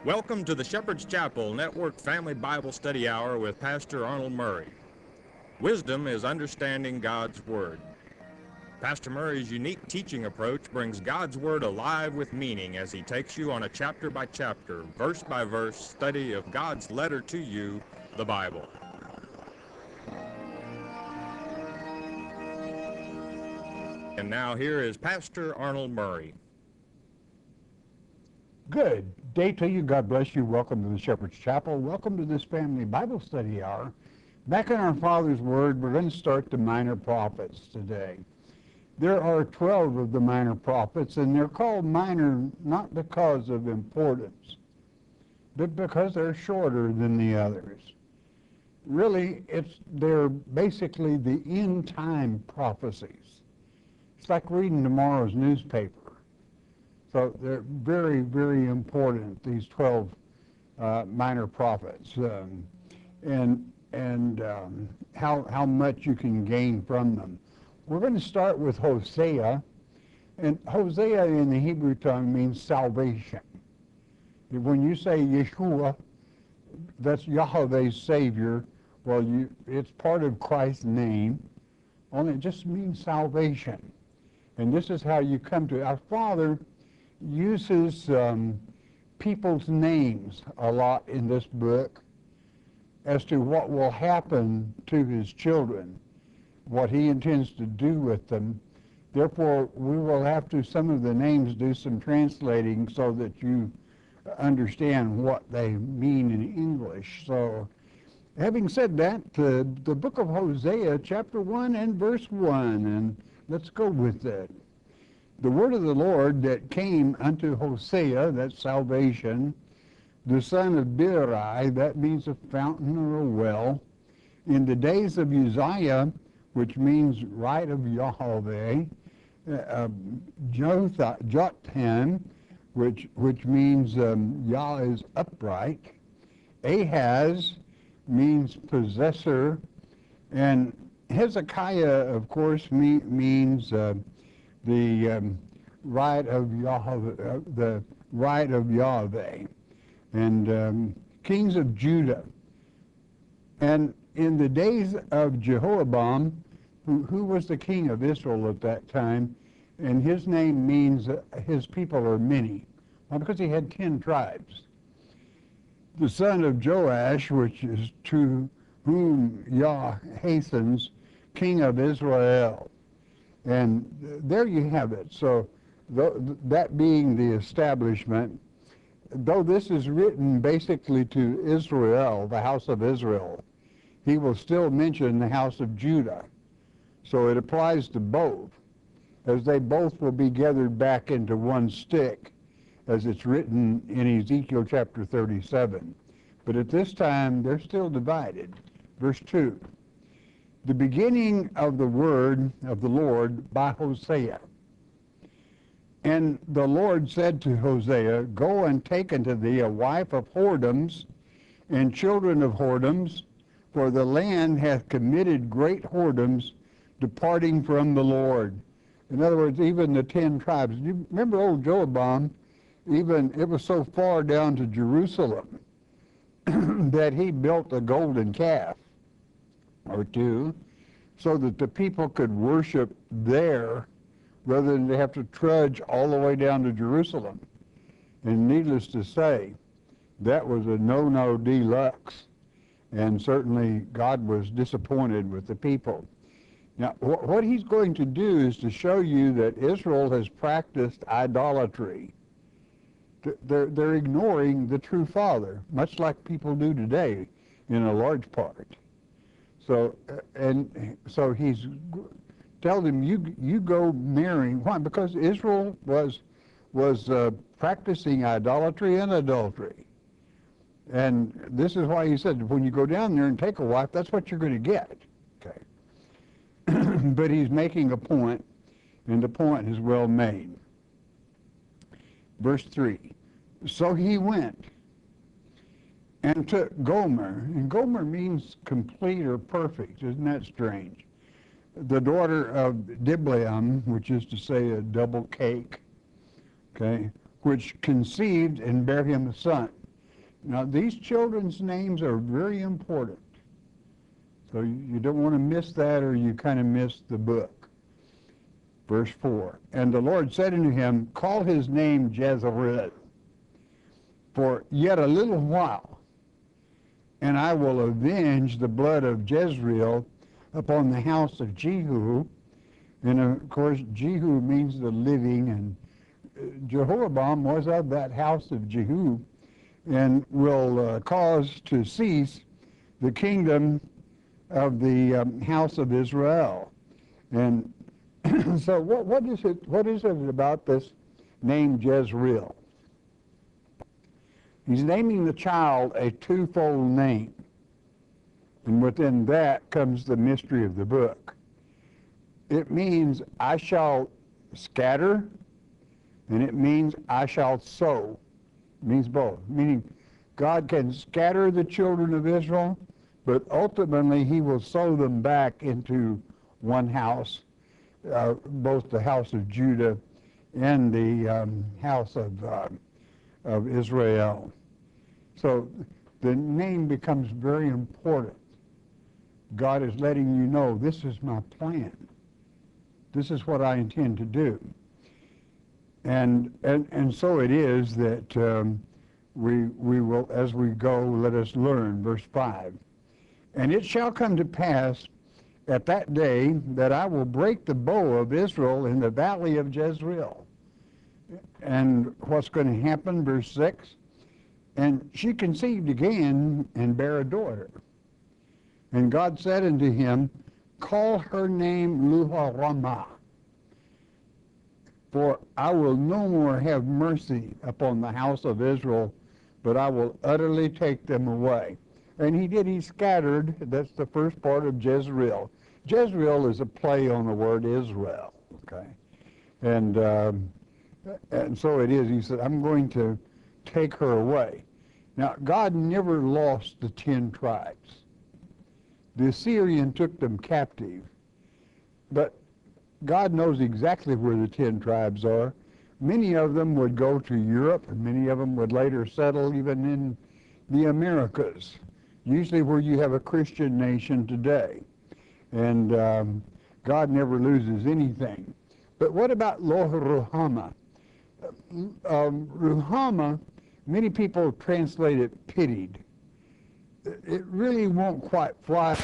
Welcome to the Shepherd's Chapel Network Family Bible Study Hour with Pastor Arnold Murray. Wisdom is understanding God's Word. Pastor Murray's unique teaching approach brings God's Word alive with meaning as he takes you on a chapter-by-chapter, verse-by-verse study of God's letter to you, the Bible. And now here is Pastor Arnold Murray. Good day to you. God bless you. Welcome to the Shepherd's Chapel. Welcome to this family Bible study hour. Back in our Father's Word, we're going to start the minor prophets today. There are 12 of the minor prophets, and they're called minor not because of importance, but because they're shorter than the others. Really, they're basically the end-time prophecies. It's like reading tomorrow's newspaper. So they're very, very important, these 12 minor prophets, and how much you can gain from them. We're going to start with Hosea, and Hosea in the Hebrew tongue means salvation. When you say Yeshua, that's Yahweh's Savior. Well, it's part of Christ's name, only it just means salvation. And this is how you come to it. Our Father uses people's names a lot in this book as to what will happen to his children, what he intends to do with them. Therefore, we will have to, some of the names, do some translating so that you understand what they mean in English. So, having said that, the book of Hosea, chapter 1 and verse 1, and let's go with it. The word of the Lord that came unto Hosea, that's salvation, the son of Beeri, that means a fountain or a well, in the days of Uzziah, which means right of Yahweh, Jotham, which means Yah is upright, Ahaz means possessor, and Hezekiah, of course, means the right of Yahweh, the right of Yahweh, and kings of Judah. And in the days of Jehoram, who was the king of Israel at that time, and his name means his people are many, well, because he had 10 tribes. The son of Joash, which is to whom Yah hastens, king of Israel. And there you have it. So that being the establishment, though this is written basically to Israel, the house of Israel, he will still mention the house of Judah. So it applies to both, as they both will be gathered back into one stick, as it's written in Ezekiel chapter 37. But at this time, they're still divided. Verse 2. The beginning of the word of the Lord by Hosea. And the Lord said to Hosea, Go and take unto thee a wife of whoredoms and children of whoredoms, for the land hath committed great whoredoms, departing from the Lord. In other words, even the 10 tribes. You remember old Jeroboam, even it was so far down to Jerusalem that he built a golden calf or two, so that the people could worship there rather than to have to trudge all the way down to Jerusalem. And needless to say, that was a no-no deluxe, and certainly God was disappointed with the people. Now, what he's going to do is to show you that Israel has practiced idolatry. They're ignoring the true Father, much like people do today in a large part. So, so he's telling them, you go marrying. Why? Because Israel was practicing idolatry and adultery. And this is why he said, when you go down there and take a wife, that's what you're going to get. Okay. But he's making a point, and the point is well made. Verse 3. So he went and took Gomer, and Gomer means complete or perfect. Isn't that strange? The daughter of Diblaim, which is to say a double cake, okay, which conceived and bare him a son. Now, these children's names are very important. So you don't want to miss that, or you kind of miss the book. Verse 4, and the Lord said unto him, call his name Jezreel, for yet a little while, and I will avenge the blood of Jezreel upon the house of Jehu. And of course, Jehu means the living, and Jehoram was of that house of Jehu, and will cause to cease the kingdom of the house of Israel. And so what is it about this name Jezreel? He's naming the child a twofold name. And within that comes the mystery of the book. It means I shall scatter, and it means I shall sow. It means both. Meaning God can scatter the children of Israel, but ultimately he will sow them back into one house, both the house of Judah and the house of Israel. So the name becomes very important. God is letting you know, this is my plan. This is what I intend to do. And so it is that we will, as we go, let us learn. Verse 5. And it shall come to pass at that day that I will break the bow of Israel in the valley of Jezreel. And what's going to happen? Verse 6. And she conceived again and bare a daughter. And God said unto him, call her name Luharamah, for I will no more have mercy upon the house of Israel, but I will utterly take them away. And he did, he scattered. That's the first part of Jezreel. Jezreel is a play on the word Israel, okay? And so it is. He said, I'm going to take her away. Now, God never lost the 10 tribes. The Assyrian took them captive, but God knows exactly where the 10 tribes are. Many of them would go to Europe, and many of them would later settle even in the Americas, usually where you have a Christian nation today. And God never loses anything. But what about Ruhamah? Ruhamah, many people translate it pitied. It really won't quite fly.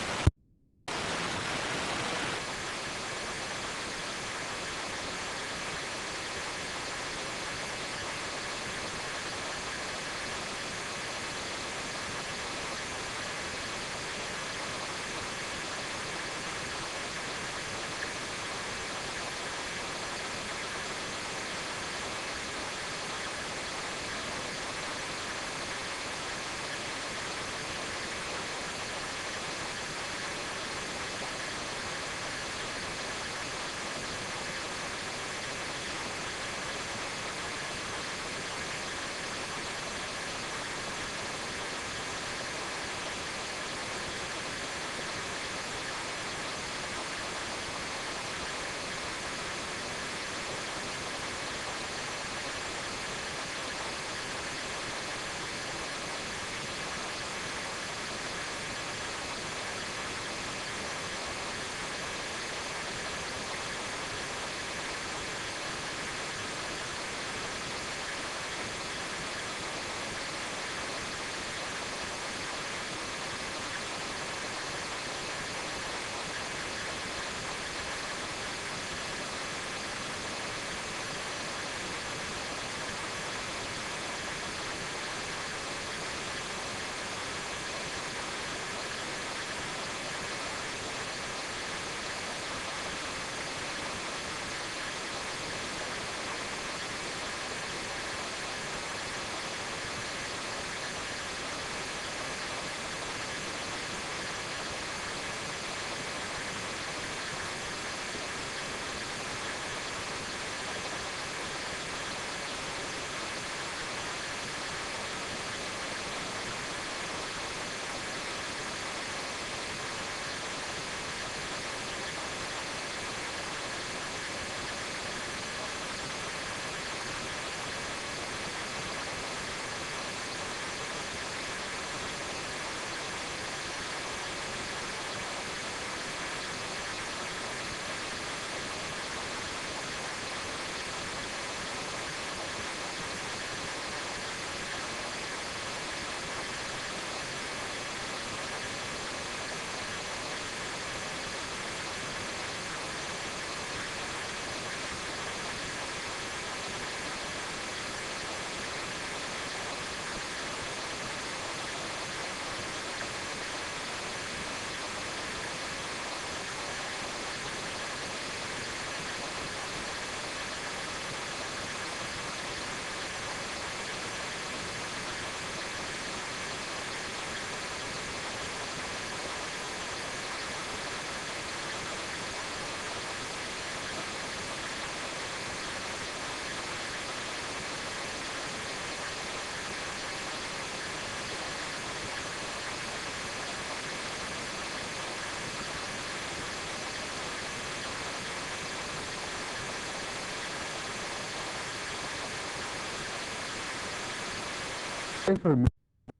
from me,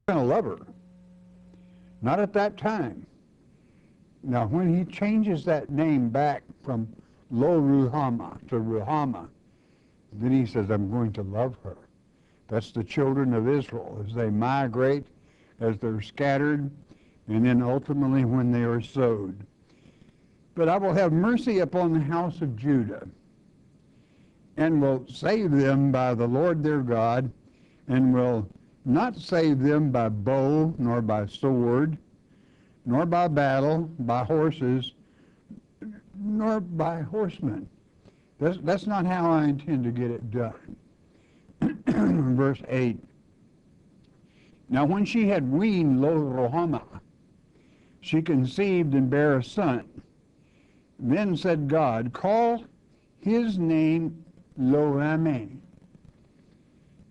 I'm going to love her. Not at that time. Now, when he changes that name back from Lo Ruhamah to Ruhamah, then he says, I'm going to love her. That's the children of Israel as they migrate, as they're scattered, and then ultimately when they are sowed. But I will have mercy upon the house of Judah, and will save them by the Lord their God, and will not save them by bow, nor by sword, nor by battle, by horses, nor by horsemen. That's not how I intend to get it done. Verse 8. Now when she had weaned Lo Ruhamah, she conceived and bare a son. Then said God, call his name Lo-Ammi,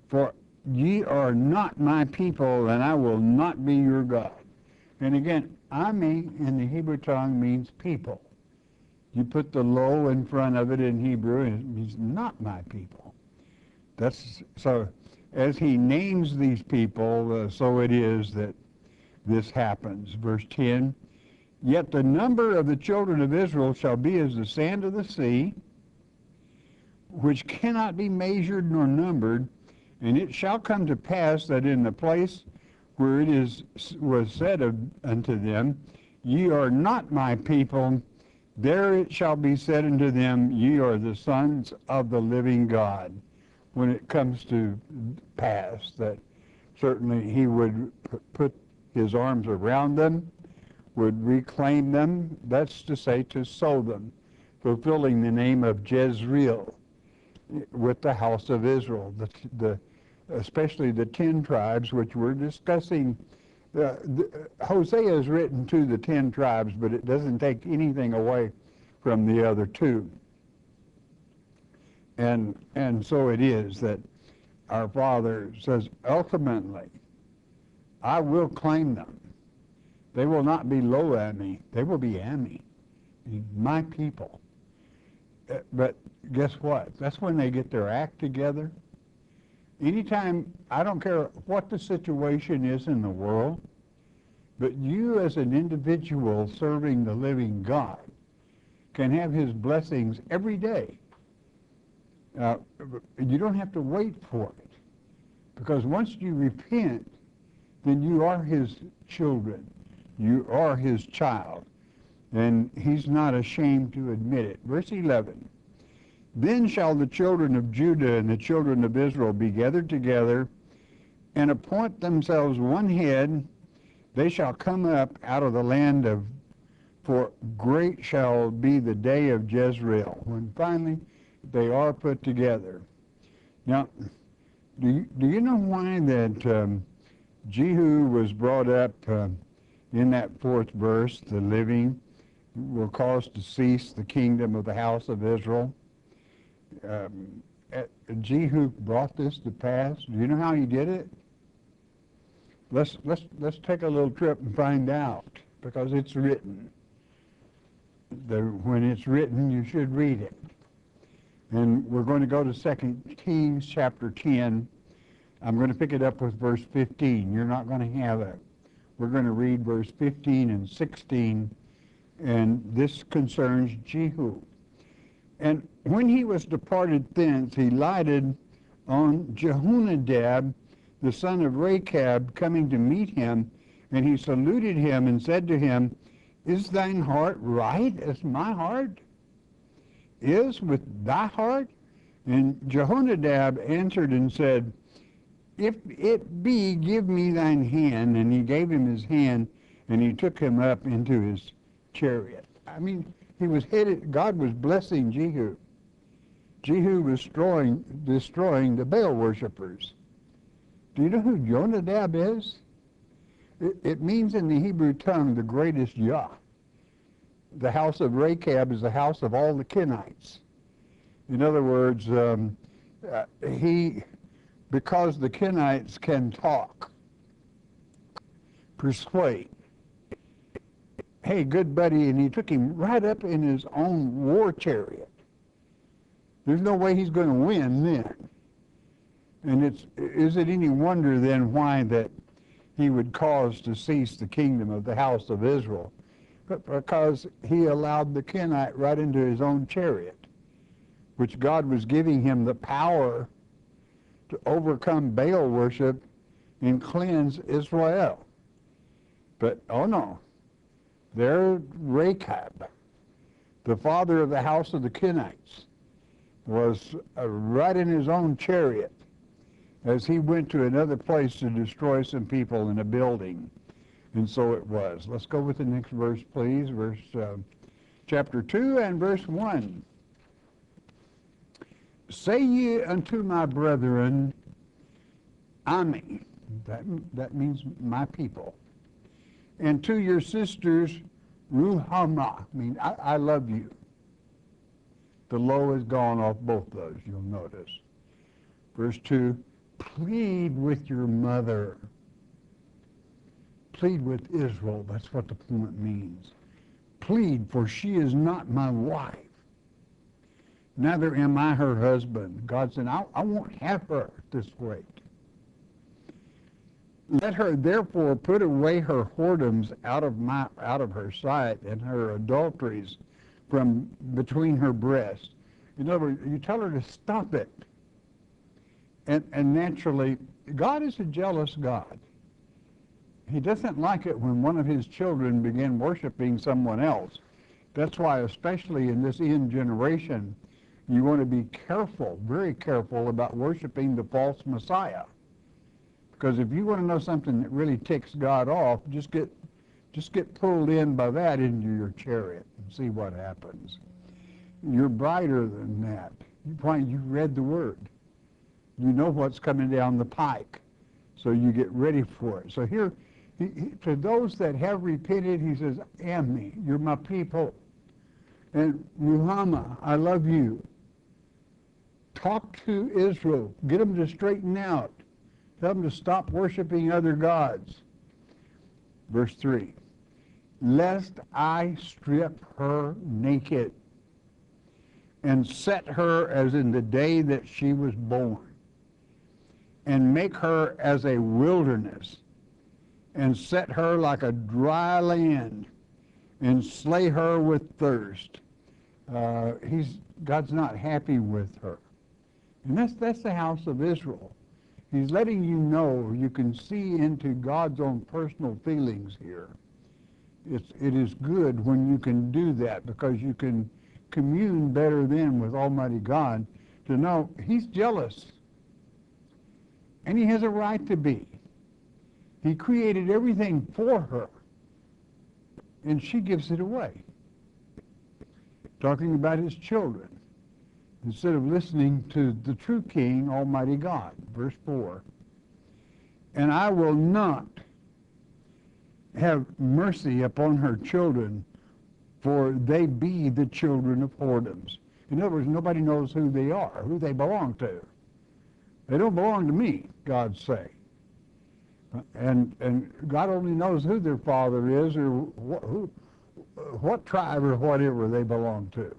for ye are not my people, and I will not be your God. And again, Ami in the Hebrew tongue means people. You put the lo in front of it in Hebrew, and it means not my people. That's so. As he names these people, so it is that this happens. Verse 10, yet the number of the children of Israel shall be as the sand of the sea, which cannot be measured nor numbered, and it shall come to pass that in the place where was said unto them, ye are not my people, there it shall be said unto them, ye are the sons of the living God. When it comes to pass, that certainly he would put his arms around them, would reclaim them, that's to say to sow them, fulfilling the name of Jezreel with the house of Israel, especially the 10 tribes which we're discussing. Hosea is written to the 10 tribes, but it doesn't take anything away from the other 2. And so it is that our Father says, ultimately, I will claim them. They will not be Lo-Ammi. They will be Ammi, my people. But guess what? That's when they get their act together. Anytime, I don't care what the situation is in the world, but you as an individual serving the living God can have his blessings every day. You don't have to wait for it, because once you repent, then you are his children. You are his child, and he's not ashamed to admit it. Verse 11, then shall the children of Judah and the children of Israel be gathered together, and appoint themselves one head. They shall come up out of the land of, for great shall be the day of Jezreel, when finally they are put together. Now, do you know why that Jehu was brought up in that 4th verse, the living will cause to cease the kingdom of the house of Israel? Jehu brought this to pass. Do you know how he did it? Let's take a little trip and find out, because it's written. When it's written, you should read it. And we're going to go to 2 Kings chapter 10. I'm going to pick it up with verse 15. You're not going to have it. We're going to read verse 15 and 16, and this concerns Jehu. And when he was departed thence, he lighted on Jehonadab, the son of Rechab, coming to meet him, and he saluted him and said to him, is thine heart right as my heart is with thy heart? And Jehonadab answered and said, if it be, give me thine hand. And he gave him his hand, and he took him up into his chariot. I mean, he was headed, God was blessing Jehu. Jehu was destroying the Baal worshippers. Do you know who Jonadab is? It means in the Hebrew tongue, the greatest Yah. The house of Rechab is the house of all the Kenites. In other words, because the Kenites can talk, persuade. Hey, good buddy, and he took him right up in his own war chariot. There's no way he's going to win then. And is it any wonder then why that he would cause to cease the kingdom of the house of Israel? But because he allowed the Kenite right into his own chariot, which God was giving him the power to overcome Baal worship and cleanse Israel. But, oh no, there Rechab, the father of the house of the Kenites, was right in his own chariot as he went to another place to destroy some people in a building. And so it was. Let's go with the next verse, please. Chapter 2 and verse 1. Say ye unto my brethren, Ami, that means my people, and to your sisters, Ruhama, I love you. The low has gone off both those, you'll notice. Verse 2, plead with your mother. Plead with Israel, that's what the point means. Plead, for she is not my wife. Neither am I her husband. God said, I won't have her at this rate. Let her therefore put away her whoredoms out of her sight, and her adulteries from between her breasts. In other words, you tell her to stop it. And naturally, God is a jealous God. He doesn't like it when one of his children begin worshiping someone else. That's why, especially in this end generation, you want to be careful, very careful about worshiping the false Messiah. Because if you want to know something that really ticks God off, just get pulled in by that into your chariot and see what happens. You're brighter than that. You read the Word. You know what's coming down the pike, so you get ready for it. So here, to those that have repented, he says, Ami, you're my people. And Ruhama, I love you. Talk to Israel. Get them to straighten out. Tell them to stop worshiping other gods. Verse 3, lest I strip her naked and set her as in the day that she was born, and make her as a wilderness, and set her like a dry land, and slay her with thirst. God's not happy with her. And that's the house of Israel. He's letting you know, you can see into God's own personal feelings here. It is good when you can do that, because you can commune better then with Almighty God to know he's jealous. And he has a right to be. He created everything for her, and she gives it away. Talking about his children, instead of listening to the true King, Almighty God. Verse 4, and I will not have mercy upon her children, for they be the children of whoredoms. In other words, nobody knows who they are, who they belong to. They don't belong to me, God say. And God only knows who their father is, or what tribe or whatever they belong to.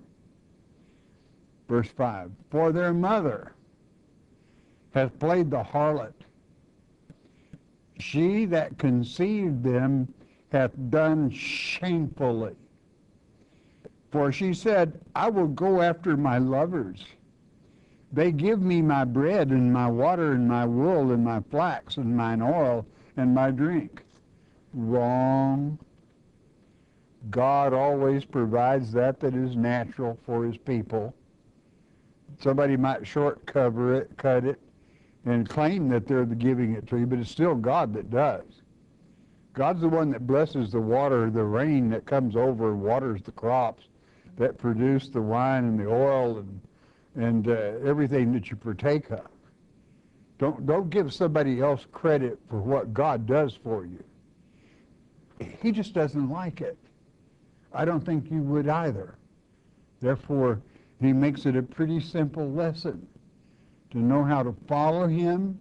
Verse 5, for their mother hath played the harlot. She that conceived them hath done shamefully. For she said, I will go after my lovers. They give me my bread and my water and my wool and my flax and mine oil and my drink. Wrong. God always provides that is natural for his people. Somebody might cut it, and claim that they're giving it to you, but it's still God that does. God's the one that blesses the water, the rain that comes over and waters the crops that produce the wine and the oil and everything that you partake of. Don't give somebody else credit for what God does for you. He just doesn't like it. I don't think you would either. Therefore, he makes it a pretty simple lesson to know how to follow him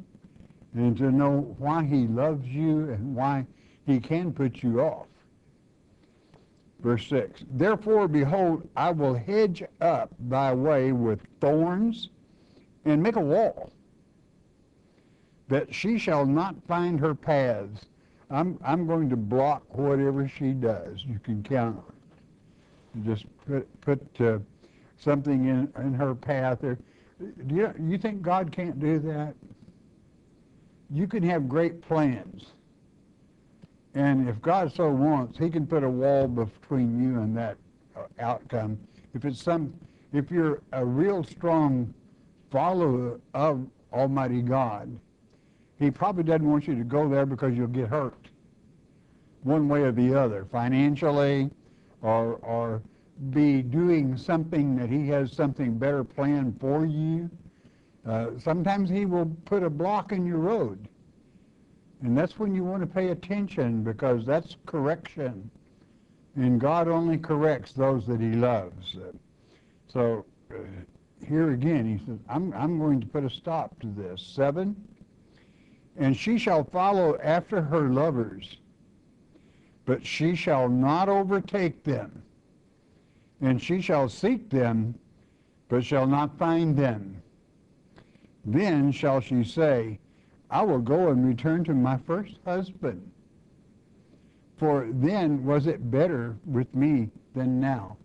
and to know why he loves you and why he can put you off. Verse 6, therefore, behold, I will hedge up thy way with thorns and make a wall. that she shall not find her paths. I'm going to block whatever she does. You can count on it. Just put something in her path there. Do you think God can't do that? You can have great plans. And if God so wants, he can put a wall between you and that outcome. If you're a real strong follower of Almighty God, he probably doesn't want you to go there because you'll get hurt one way or the other, financially, or be doing something that he has something better planned for you. Sometimes he will put a block in your road. And that's when you want to pay attention, because that's correction. And God only corrects those that he loves. So here again, he says, I'm going to put a stop to this. 7, and she shall follow after her lovers, but she shall not overtake them. And she shall seek them, but shall not find them. Then shall she say, I will go and return to my first husband. For then was it better with me than now.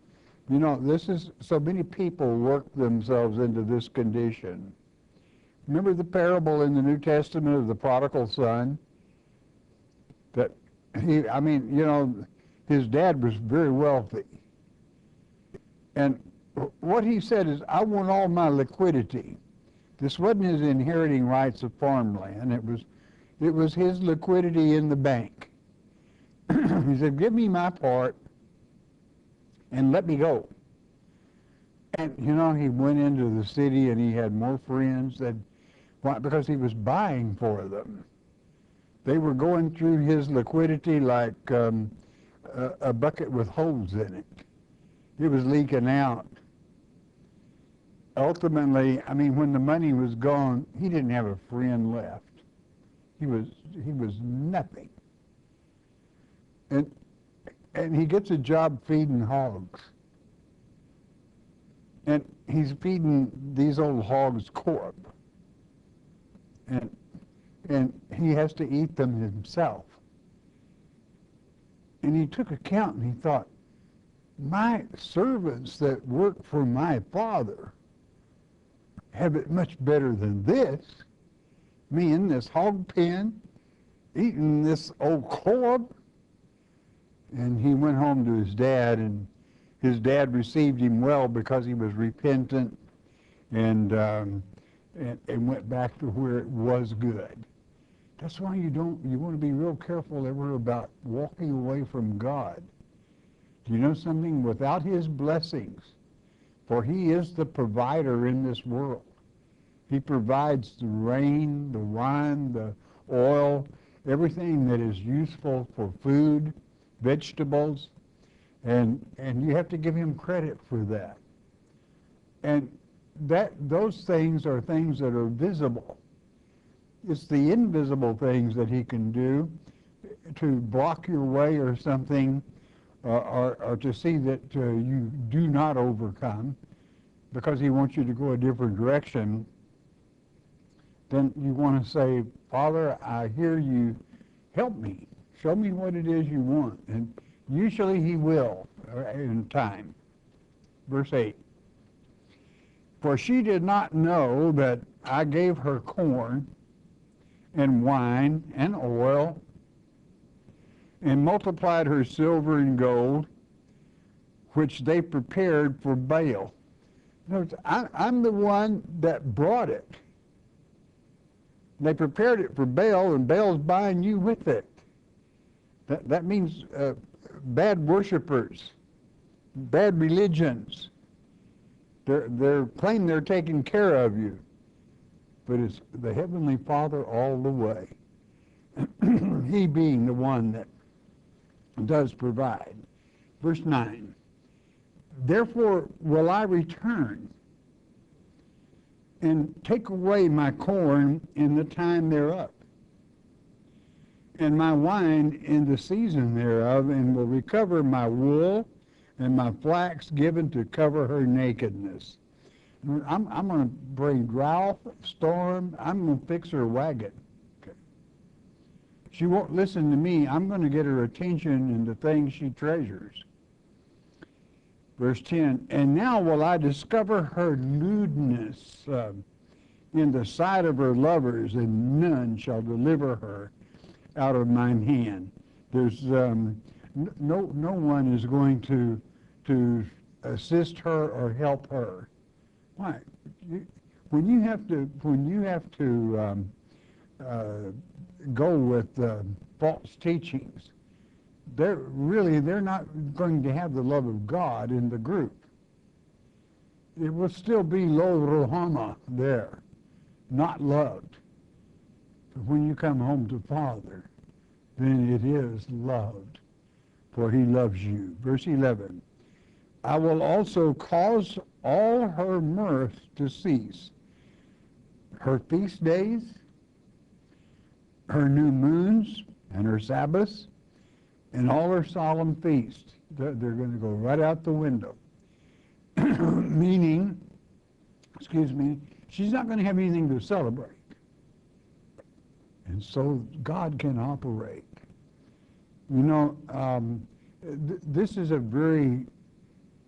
You know, this is, so many people work themselves into this condition. Remember the parable in the New Testament of the prodigal son? That his dad was very wealthy. And what he said is, I want all my liquidity. This wasn't his inheriting rights of farmland. It was his liquidity in the bank. He said, give me my part and let me go. And, he went into the city and he had more friends because he was buying for them. They were going through his liquidity like a bucket with holes in it. It was leaking out. Ultimately, when the money was gone, he didn't have a friend left. He was nothing. And he gets a job feeding hogs. And he's feeding these old hogs corn. And he has to eat them himself. And he took account and he thought, my servants that work for my father have it much better than this. Me in this hog pen, eating this old corn. And he went home to his dad, and his dad received him well because he was repentant and went back to where it was good. That's why you want to be real careful ever about walking away from God. Do you know something? Without his blessings, for he is the provider in this world. He provides the rain, the wine, the oil, everything that is useful for food, vegetables, and you have to give him credit for that. And those things are things that are visible. It's the invisible things that he can do to block your way or something, or to see that you do not overcome, because he wants you to go a different direction. Then you want to say, Father, I hear you. Help me. Show me what it is you want. And usually he will in time. Verse 8. For she did not know that I gave her corn and wine and oil and multiplied her silver and gold, which they prepared for Baal. Notice, I'm the one that brought it. They prepared it for Baal, and Baal's buying you with it. That means bad worshipers, bad religions. They're claiming they're taking care of you, but it's the Heavenly Father all the way. He being the one that does provide. Verse 9. Therefore will I return and take away my corn in the time thereof, and my wine in the season thereof, and will recover my wool and my flax given to cover her nakedness. I'm going to bring drought, storm. I'm going to fix her wagon. she won't listen to me, I'm going to get her attention and the things she treasures. Verse 10, and now will I discover her lewdness in the sight of her lovers, and none shall deliver her out of mine hand. There's no one is going to assist her or help her. Why? When you have to go with false teachings, they're not going to have the love of God in the group. It will still be lo rohama there, not loved. But when you come home to Father, then it is loved, for he loves you. Verse 11, I will also cause all her mirth to cease, her feast days, her new moons, and her Sabbaths, and all her solemn feasts. They're going to go right out the window. Meaning, she's not going to have anything to celebrate. And so God can operate. You know, this is a very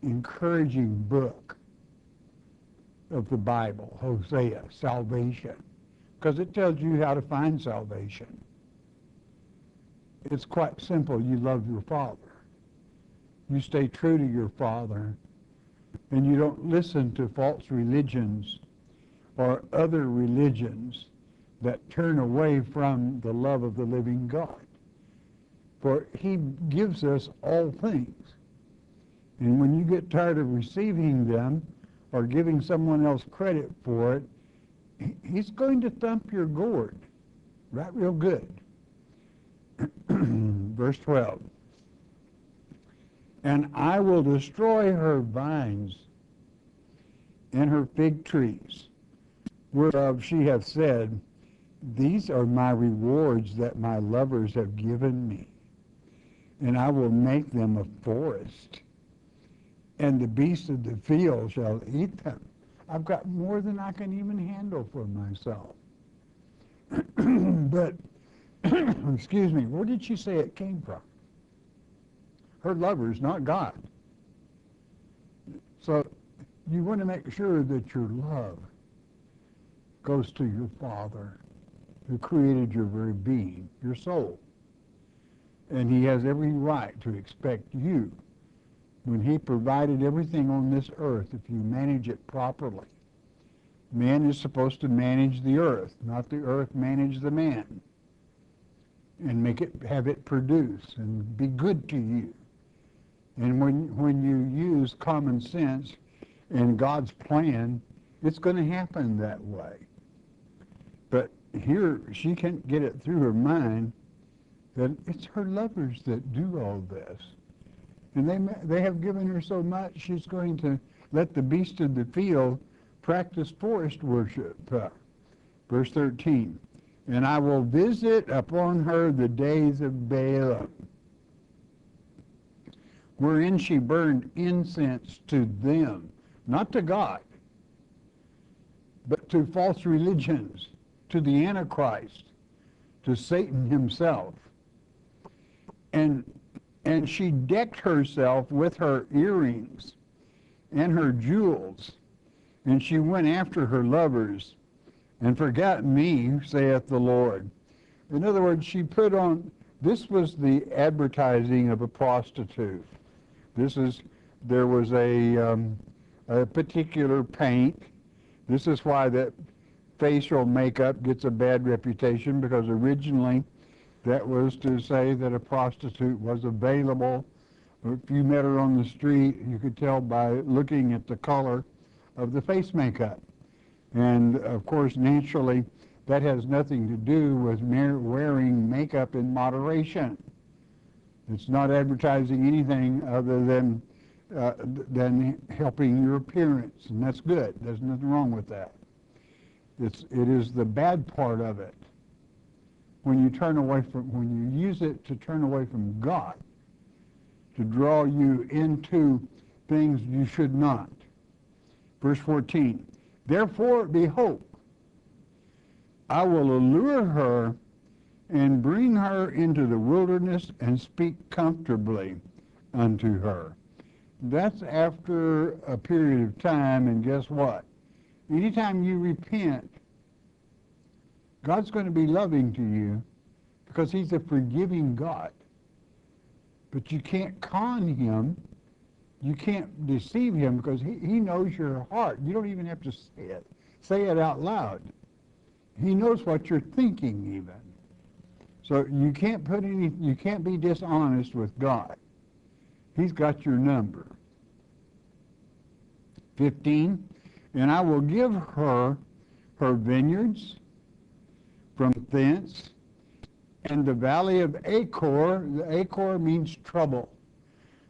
encouraging book of the Bible, Hosea, salvation, because it tells you how to find salvation. It's quite simple. You love your Father. You stay true to your Father, and you don't listen to false religions or other religions that turn away from the love of the living God. For he gives us all things. And when you get tired of receiving them or giving someone else credit for it, he's going to thump your gourd right real good. Verse 12. And I will destroy her vines and her fig trees, whereof she hath said, these are my rewards that my lovers have given me, and I will make them a forest, and the beasts of the field shall eat them. I've got more than I can even handle for myself. But, excuse me, where did she say it came from? Her lovers, not God. So you want to make sure that your love goes to your Father who created your very being, your soul. And he has every right to expect you, when he provided everything on this earth, if you manage it properly. Man is supposed to manage the earth, not the earth manage the man, and have it produce and be good to you. And when you use common sense and God's plan, it's going to happen that way. But here, she can't get it through her mind that it's her lovers that do all this. And they have given her so much, she's going to let the beast of the field practice forest worship. Verse 13, and I will visit upon her the days of Balaam, wherein she burned incense to them, not to God, but to false religions, to the Antichrist, to Satan himself. And she decked herself with her earrings and her jewels, and she went after her lovers, and forgot me, saith the Lord. In other words, she put on, this was the advertising of a prostitute. There was a particular paint. This is why that facial makeup gets a bad reputation, because originally that was to say that a prostitute was available. If you met her on the street, you could tell by looking at the color of the face makeup. And of course, naturally, that has nothing to do with wearing makeup in moderation. It's not advertising anything other than helping your appearance, and that's good. There's nothing wrong with that. It is the bad part of it when you use it to turn away from God, to draw you into things you should not. Verse 14, therefore, behold, I will allure her and bring her into the wilderness and speak comfortably unto her. That's after a period of time, and guess what? Anytime you repent, God's going to be loving to you because he's a forgiving God. But you can't con him. You can't deceive him because he knows your heart. You don't even have to say it. Say it out loud. He knows what you're thinking even. So you can't be dishonest with God. He's got your number. 15, and I will give her her vineyards from thence, and the valley of Achor. The Achor means trouble.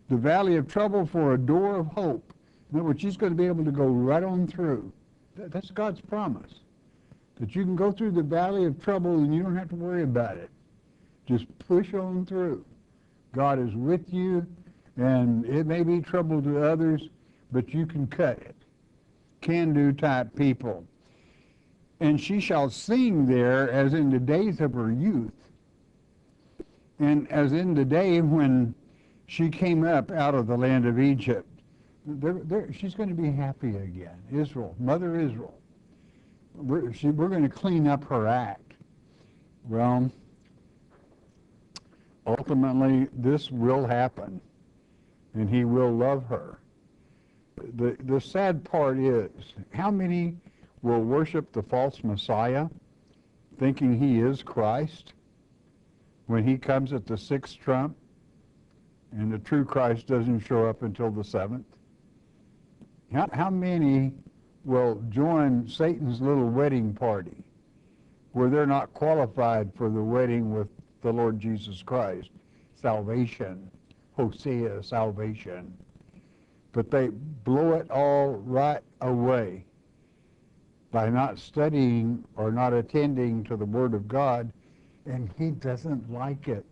The valley of trouble for a door of hope. In other words, she's going to be able to go right on through. That's God's promise. That you can go through the valley of trouble and you don't have to worry about it. Just push on through. God is with you, and it may be trouble to others, but you can cut it. Can-do type people. And she shall sing there as in the days of her youth, and as in the day when she came up out of the land of Egypt. She's going to be happy again. Israel, Mother Israel. We're going to clean up her act. Well, ultimately, this will happen, and he will love her. The sad part is, how many will worship the false Messiah, thinking he is Christ, when he comes at the sixth trump, and the true Christ doesn't show up until the seventh? How many will join Satan's little wedding party, where they're not qualified for the wedding with the Lord Jesus Christ? Salvation, Hosea, salvation. But they blow it all right away by not studying or not attending to the Word of God, and he doesn't like it.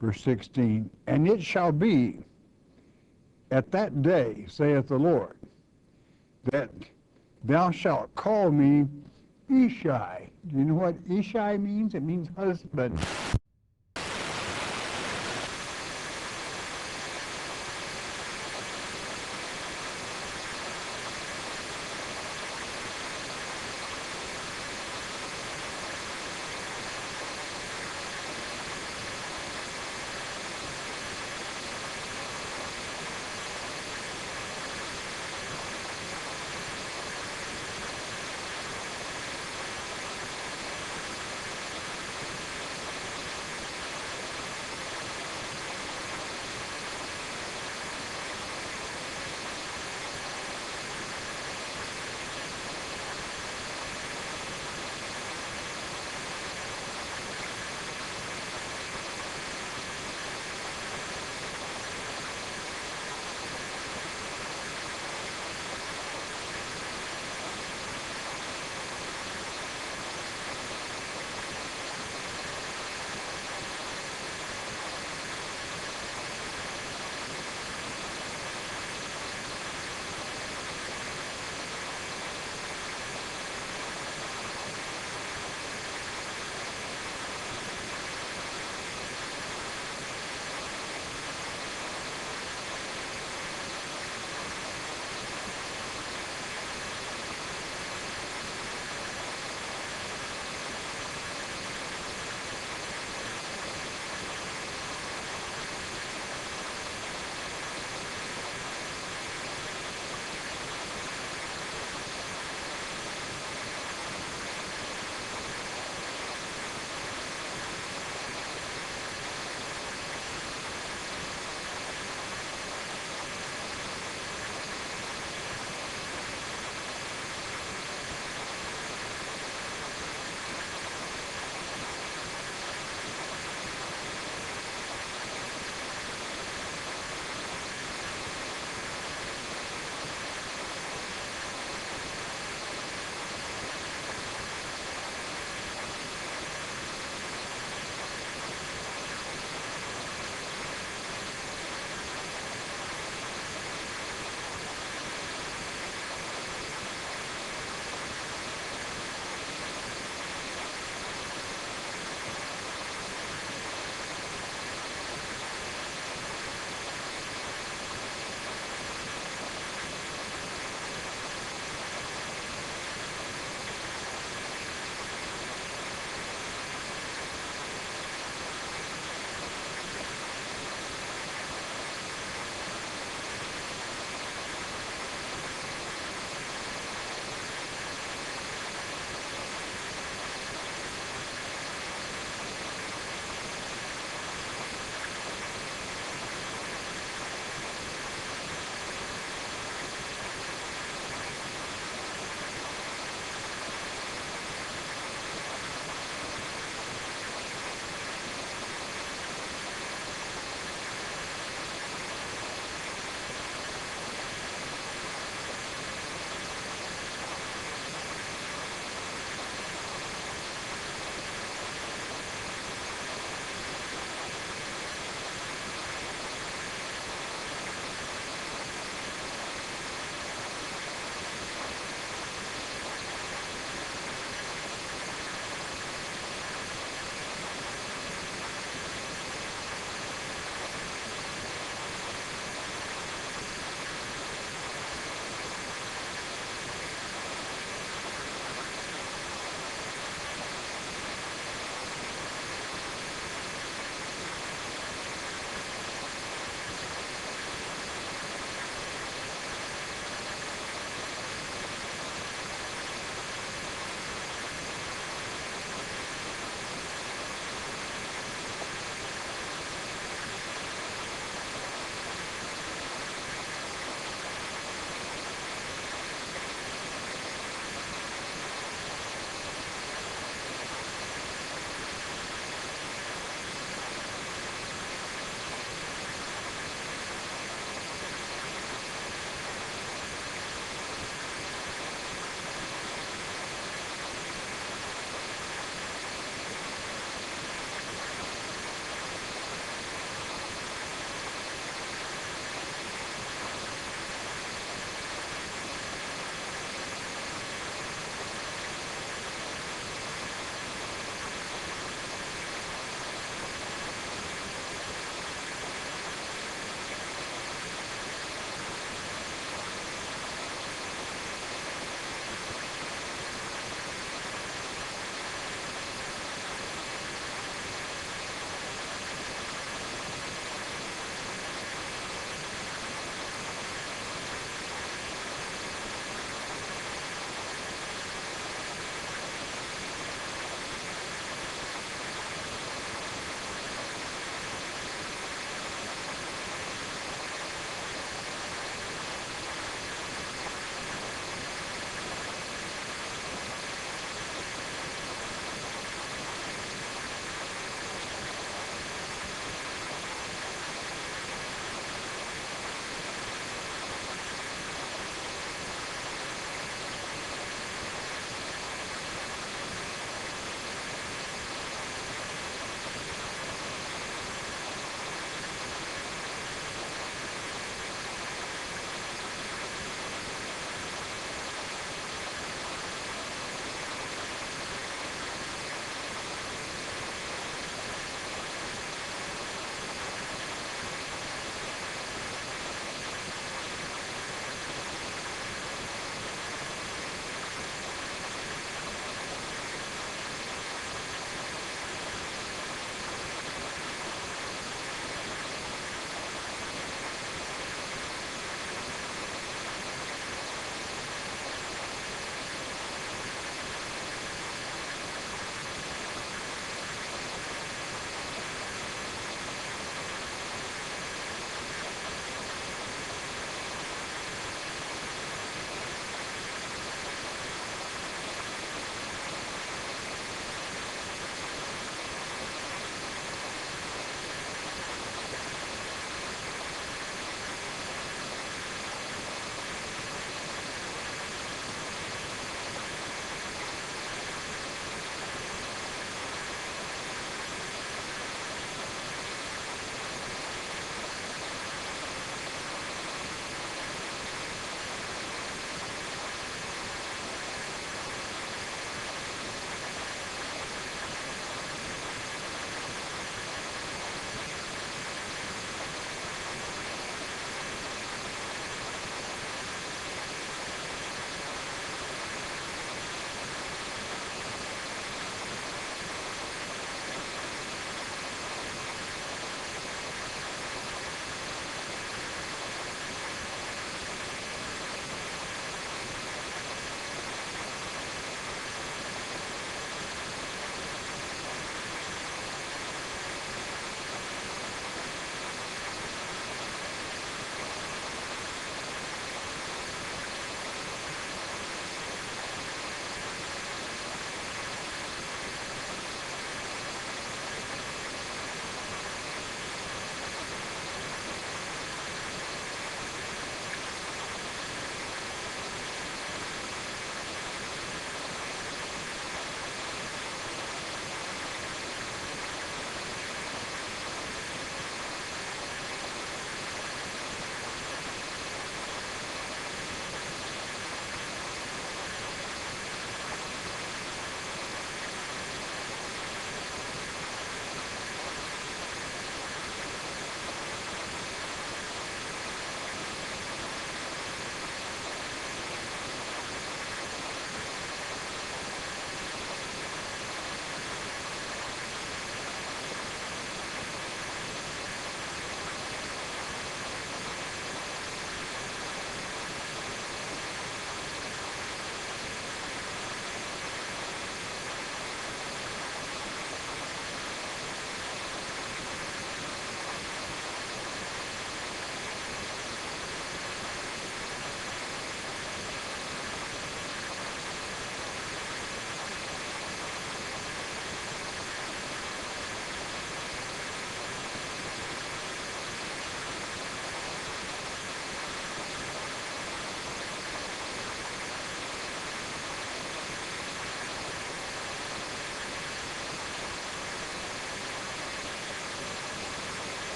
Verse 16, and it shall be at that day, saith the Lord, that thou shalt call me Ishai. Do you know what Ishai means? It means husband.